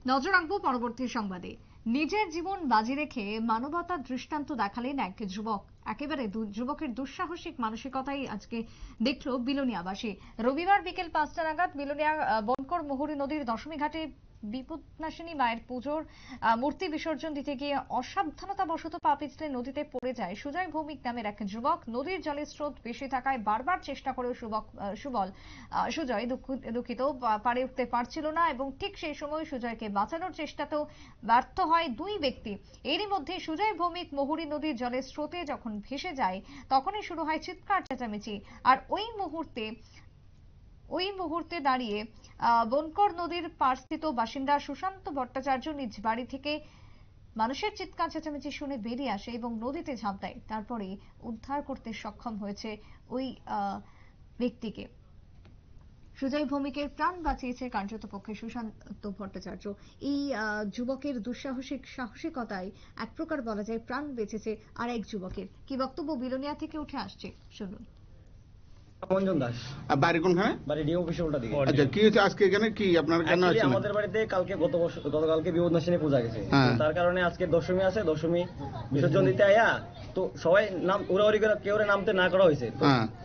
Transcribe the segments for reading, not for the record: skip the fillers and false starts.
নজর রাখবো পরবর্তী সংবাদে। নিজের জীবন বাজি রেখে মানবতার দৃষ্টান্ত দেখালেন এক যুবক। একেবারে যুবকের দুঃসাহসিক মানসিকতাই আজকে দেখলো বিলোনিয়াবাসী। রবিবার বিকেল 5টা নাগাদ বিলোনিয়া বনকর মুহুরী নদীর দশমী ঘাটে বিপদনাশিনী মায়ের পুজোর মূর্তি বিসর্জন দিতে গিয়ে অসাবধানতাবশত পা পিছলে নদীতে পড়ে যায় সুজয় ভৌমিক নামের এক যুবক। নদীর জলের স্রোত বেশি থাকায় বারবার চেষ্টা করেও সুজয় দুঃখিত পারে উঠতে পারছিল না এবং ঠিক সেই সময় সুজয়কে বাঁচানোর চেষ্টাতেও ব্যর্থ হয় দুই ব্যক্তি। এরই মধ্যে সুজয় ভৌমিক মুহুরী নদীর জলের স্রোতে যখন ভেসে যায় তখনই শুরু হয় চিৎকার চেঁচামেচি। আর ওই মুহূর্তে দাঁড়িয়ে বনকর নদীর পাড়স্থিত বাসিন্দা সুশান্ত ভট্টাচার্য নিজ বাড়ি থেকে মানুষের চিৎকার চেঁচামেচি শুনে বেরিয়ে আসে এবং নদীতে ঝাঁপ দেয়। তারপরে উদ্ধার করতে সক্ষম হয়েছে ওই ব্যক্তিকে। সুজয় ভৌমিকের প্রাণ বাঁচিয়েছে কার্যতপক্ষে সুশান্ত ভট্টাচার্য। এই যুবকের সাহসিকতায় এক প্রকার বলা যায় প্রাণ বেঁচেছে আর এক যুবকের। কি বক্তব্য বিলোনিয়া থেকে উঠে আসছে শুনুন। মঞ্জন দাস। বাড়ি কোনখানে? বাড়ি ডি অফিসের উল্টা দিকে। আচ্ছা, কি হচ্ছে আজকে এখানে? কি আপনার কেন আছেন? আমাদের বাড়িতে গতকালকে বিপদনাশিনী পূজা গেছে, তার কারণে আজকে দশমী আছে, দশমী বিসর্জন দিতে আয়া তো সবাই নাম উড়াউড়ি করে কেউ নামতে না করা হয়েছে।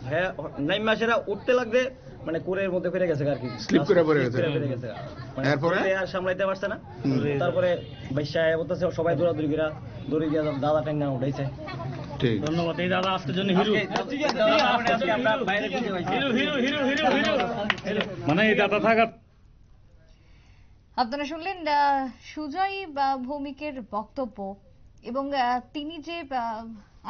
হ্যাঁ, নাইম মাসেরা উঠতে লাগবে মানে কুরের মধ্যে ফিরে গেছে আর কি, স্লিপ করে পড়ে গেছে। এরপরে আর সামলাইতে পারছে না। তারপরে বাইশা বলতেছে সবাই দৌড়াদৌড়ি করে দৌড়ি গিয়ে দাদা টাইনা উঠাইছে। ধন্যবাদ। এই দাদা আজকের জন্য হিরো, মানে এই দাদা থাকার। আপনারা শুনলেন সুজয় ভৌমিকের বক্তব্য এবং তিনি যে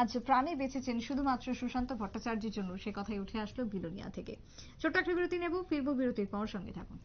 আজ প্রাণে বেঁচেছেন শুধুমাত্র সুশান্ত ভট্টাচার্যের জন্য সে কথাই উঠে আসলো বিলোনিয়া থেকে। ছোট্ট একটা বিরতি নেব, ফিরবো বিরতির পর, সঙ্গে থাকুন।